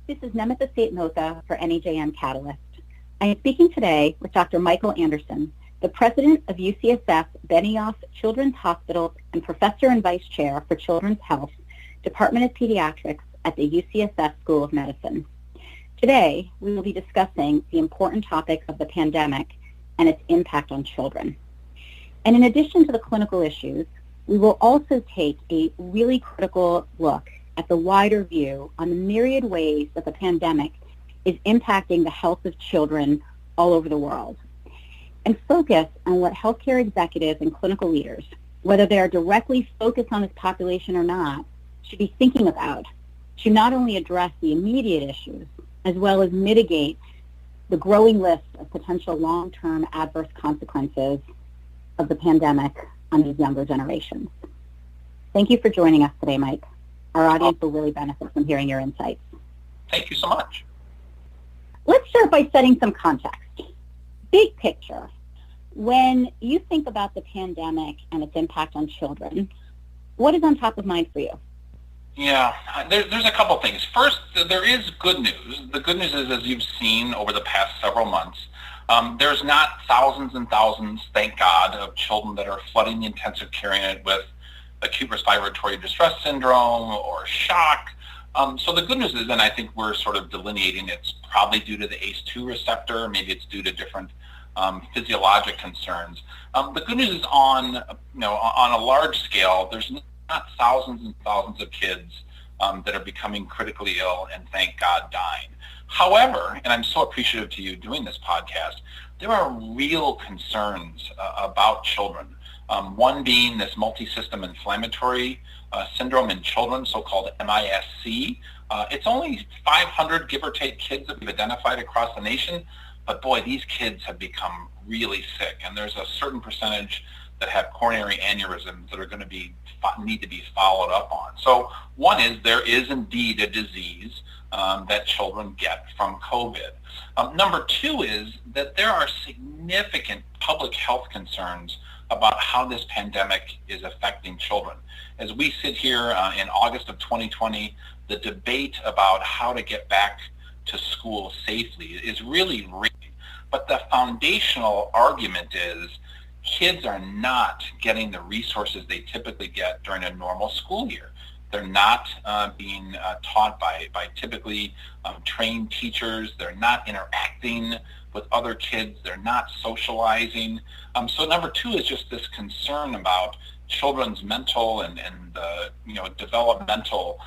This is Nemitha State-Notha for NEJM Catalyst. I am speaking today with Dr. Michael Anderson, the president of UCSF Benioff Children's Hospital and professor and vice chair for Children's Health, Department of Pediatrics at the UCSF School of Medicine. Today, we will be discussing the important topic of the pandemic and its impact on children. And in addition to the clinical issues, we will also take a really critical look at the wider view on the myriad ways that the pandemic is impacting the health of children all over the world, and focus on what healthcare executives and clinical leaders, whether they are directly focused on this population or not, should be thinking about to not only address the immediate issues, as well as mitigate the growing list of potential long-term adverse consequences of the pandemic on these younger generations. Thank you for joining us today, Mike. Our audience will really benefit from hearing your insights. Thank you so much. Let's start by setting some context. Big picture, when you think about the pandemic and its impact on children, what is on top of mind for you? Yeah, there's a couple things. First, there is good news. The good news is, as you've seen over the past several months, there's not thousands and thousands, thank God, of children that are flooding the intensive care unit with acute respiratory distress syndrome or shock. So the good news is, and I think we're sort of delineating, it's probably due to the ACE2 receptor, maybe it's due to different physiologic concerns. The good news is on a large scale, there's not thousands and thousands of kids that are becoming critically ill and, thank God, dying. However, and I'm so appreciative to you doing this podcast, there are real concerns about children. One being this multi-system inflammatory syndrome in children, so-called MIS-C. It's only 500, give or take, kids that we've identified across the nation, but boy, these kids have become really sick, and there's a certain percentage that have coronary aneurysms that are going to need to be followed up on. So one is there is indeed a disease that children get from COVID. Number two is that there are significant public health concerns about how this pandemic is affecting children. As we sit here in August of 2020, the debate about how to get back to school safely is really real. But the foundational argument is kids are not getting the resources they typically get during a normal school year. They're not being taught by typically trained teachers. They're not interacting with other kids. They're not socializing. So number two is just this concern about children's mental and developmental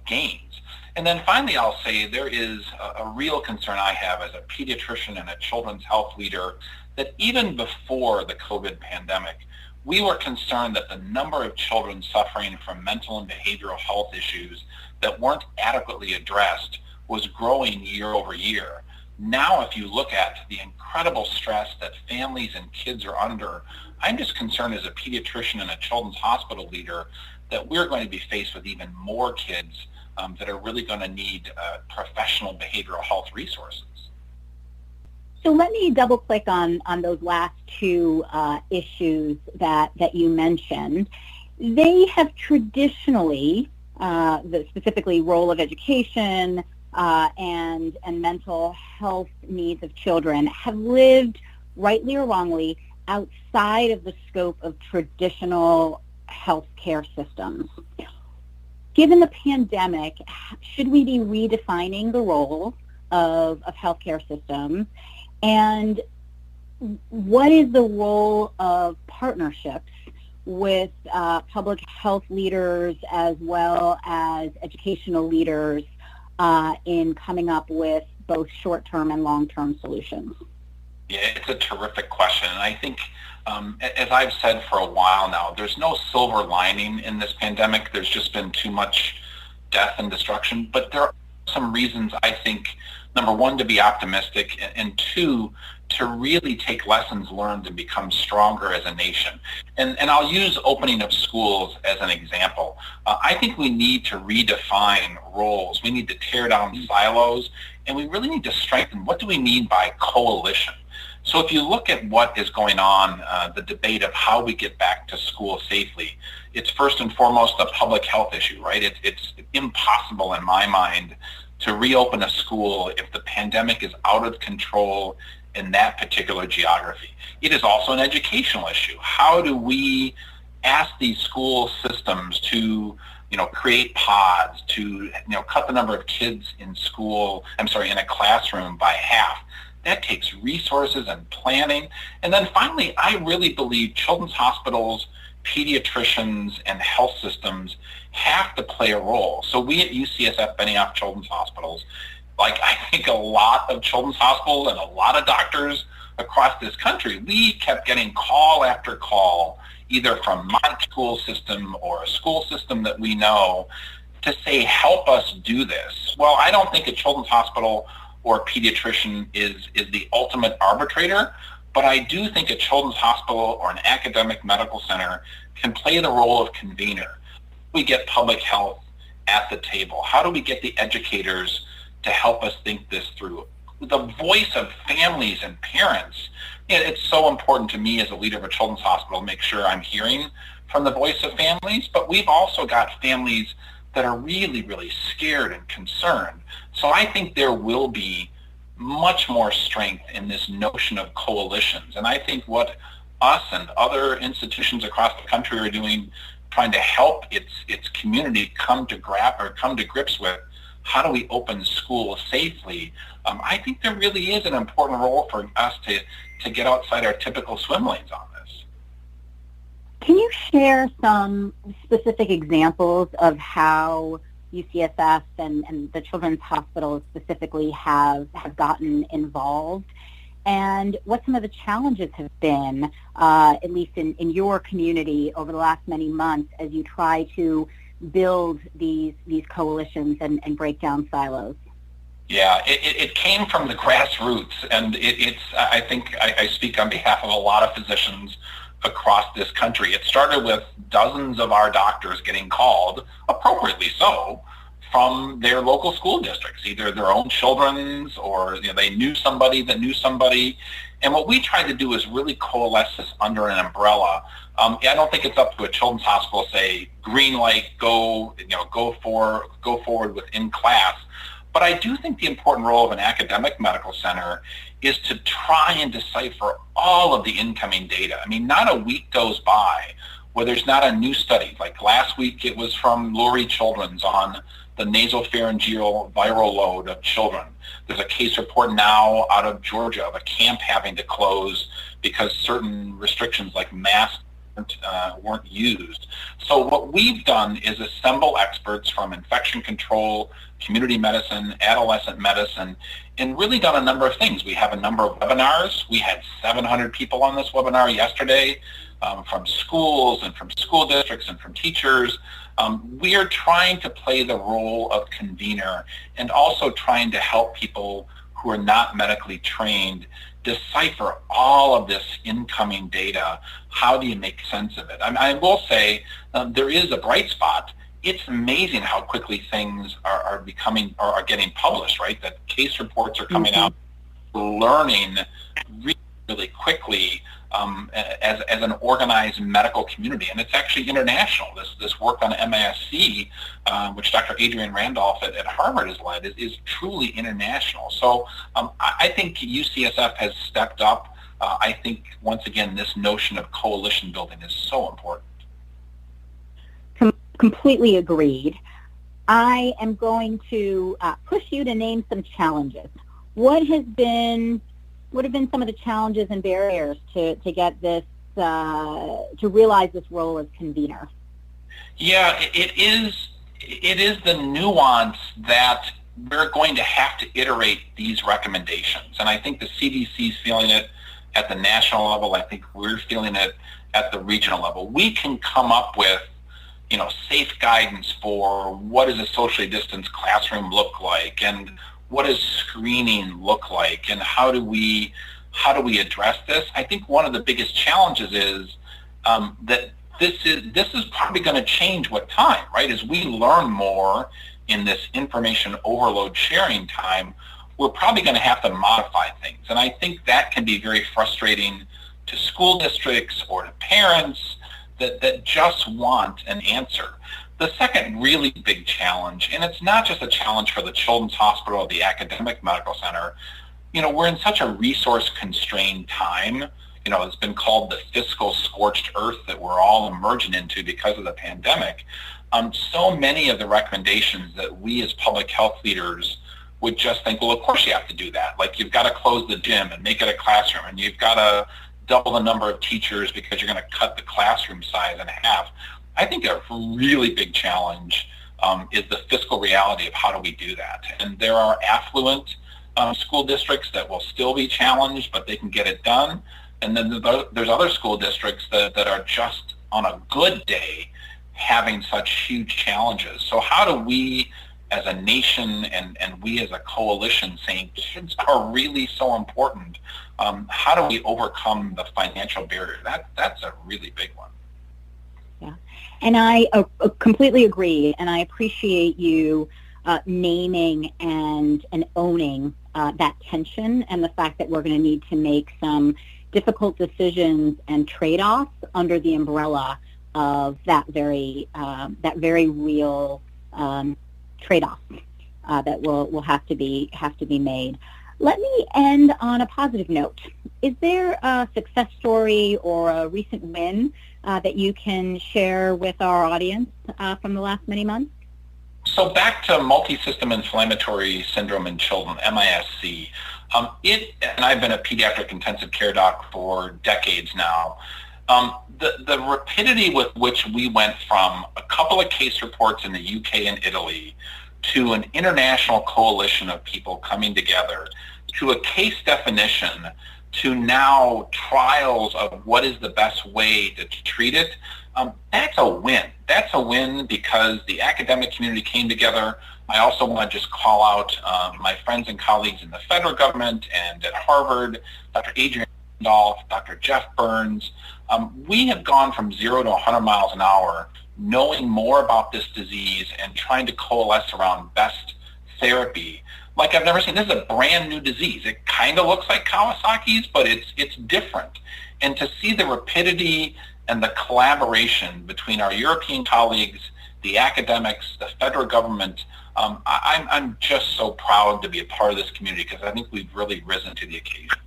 gains. And then finally, I'll say there is a real concern I have as a pediatrician and a children's health leader that even before the COVID pandemic, we were concerned that the number of children suffering from mental and behavioral health issues that weren't adequately addressed was growing year over year. Now, if you look at the incredible stress that families and kids are under, I'm just concerned as a pediatrician and a children's hospital leader that we're going to be faced with even more kids that are really going to need professional behavioral health resources. So let me double click on those last two issues that you mentioned. They have traditionally, the specifically role of education and mental health needs of children, have lived, rightly or wrongly, outside of the scope of traditional healthcare systems. Given the pandemic, should we be redefining the role of healthcare systems? And what is the role of partnerships with public health leaders as well as educational leaders in coming up with both short-term and long-term solutions? Yeah, it's a terrific question. And I think, as I've said for a while now, there's no silver lining in this pandemic. There's just been too much death and destruction. But there are some reasons, I think, number one, to be optimistic, and two, to really take lessons learned and become stronger as a nation. And I'll use opening of schools as an example. I think we need to redefine roles. We need to tear down silos, and we really need to strengthen what do we mean by coalition. So if you look at what is going on, the debate of how we get back to school safely, it's first and foremost a public health issue, right? It's impossible in my mind to reopen a school if the pandemic is out of control in that particular geography. It is also an educational issue. How do we ask these school systems to create pods, to cut the number of kids in a classroom by half? That takes resources and planning. And then finally, I really believe children's hospitals, pediatricians, and health systems have to play a role. So we at UCSF Benioff Children's Hospitals, like I think a lot of children's hospitals and a lot of doctors across this country, we kept getting call after call, either from my school system or a school system that we know, to say, help us do this. Well, I don't think a children's hospital or a pediatrician is the ultimate arbitrator, but I do think a children's hospital or an academic medical center can play the role of convener. We get public health at the table. How do we get the educators to help us think this through? The voice of families and parents, it's so important to me as a leader of a children's hospital to make sure I'm hearing from the voice of families, but we've also got families that are really, really scared and concerned. So I think there will be much more strength in this notion of coalitions. And I think what us and other institutions across the country are doing, trying to help its community come to grips with, how do we open schools safely? I think there really is an important role for us to get outside our typical swim lanes on this. Can you share some specific examples of how UCSF and the children's hospitals specifically have gotten involved, and what some of the challenges have been, at least in your community over the last many months, as you try to build these coalitions and break down silos? Yeah, it came from the grassroots, and I think I speak on behalf of a lot of physicians across this country. It started with dozens of our doctors getting called, appropriately so, from their local school districts, either their own children's or they knew somebody that knew somebody. And what we tried to do is really coalesce this under an umbrella. I don't think it's up to a children's hospital to say, green light, go forward with in class. But I do think the important role of an academic medical center is to try and decipher all of the incoming data. I mean, not a week goes by where there's not a new study. Like last week, it was from Lurie Children's on the nasopharyngeal viral load of children. There's a case report now out of Georgia of a camp having to close because certain restrictions like masks weren't used. So what we've done is assemble experts from infection control, community medicine, adolescent medicine, and really done a number of things. We have a number of webinars. We had 700 people on this webinar yesterday, from schools and from school districts and from teachers. We are trying to play the role of convener and also trying to help people who are not medically trained decipher all of this incoming data. How do you make sense of it? I will say there is a bright spot. It's amazing how quickly things are getting published, right? That case reports are coming out, learning really, really quickly as an organized medical community. And it's actually international. This work on MASC, which Dr. Adrienne Randolph at Harvard has led, is truly international. So I think UCSF has stepped up. I think, once again, this notion of coalition building is so important. Completely agreed. I am going to push you to name some challenges. What have been some of the challenges and barriers to get this, to realize this role as convener? Yeah, it is the nuance that we're going to have to iterate these recommendations. And I think the CDC is feeling it at the national level. I think we're feeling it at the regional level. We can come up with safe guidance for what does a socially distanced classroom look like, and what does screening look like, and how do we address this? I think one of the biggest challenges is that this is probably going to change with time, right? As we learn more in this information overload sharing time, we're probably going to have to modify things. And I think that can be very frustrating to school districts or to parents that just want an answer. The second really big challenge, and it's not just a challenge for the Children's Hospital or the Academic Medical Center, we're in such a resource-constrained time. It's been called the fiscal scorched earth that we're all emerging into because of the pandemic. So many of the recommendations that we as public health leaders would just think, well, of course you have to do that. Like, you've got to close the gym and make it a classroom, and you've got to double the number of teachers because you're going to cut the classroom size in half. I think a really big challenge is the fiscal reality of how do we do that. And there are affluent school districts that will still be challenged, but they can get it done. And then there's other school districts that are just on a good day having such huge challenges. So how do we as a nation and we as a coalition saying kids are really so important, how do we overcome the financial barrier? That's a really big one. Yeah, and I completely agree, and I appreciate you naming and owning that tension and the fact that we're going to need to make some difficult decisions and trade-offs under the umbrella of that very real trade-off that will have to be made. Let me end on a positive note. Is there a success story or a recent win that you can share with our audience from the last many months? So back to multi-system inflammatory syndrome in children, MISC. And I've been a pediatric intensive care doc for decades now. The rapidity with which we went from a couple of case reports in the UK and Italy to an international coalition of people coming together to a case definition to now trials of what is the best way to treat it, that's a win. That's a win because the academic community came together. I also want to just call out my friends and colleagues in the federal government and at Harvard, Dr. Adrian Randolph, Dr. Jeff Burns. We have gone from 0 to 100 miles an hour knowing more about this disease and trying to coalesce around best therapy like I've never seen. This is a brand new disease. It kind of looks like Kawasaki's, but it's different. And to see the rapidity and the collaboration between our European colleagues, the academics, the federal government, I'm just so proud to be a part of this community because I think we've really risen to the occasion.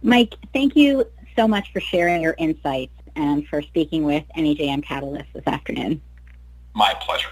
Mike, thank you so much for sharing your insights and for speaking with NEJM Catalyst this afternoon. My pleasure.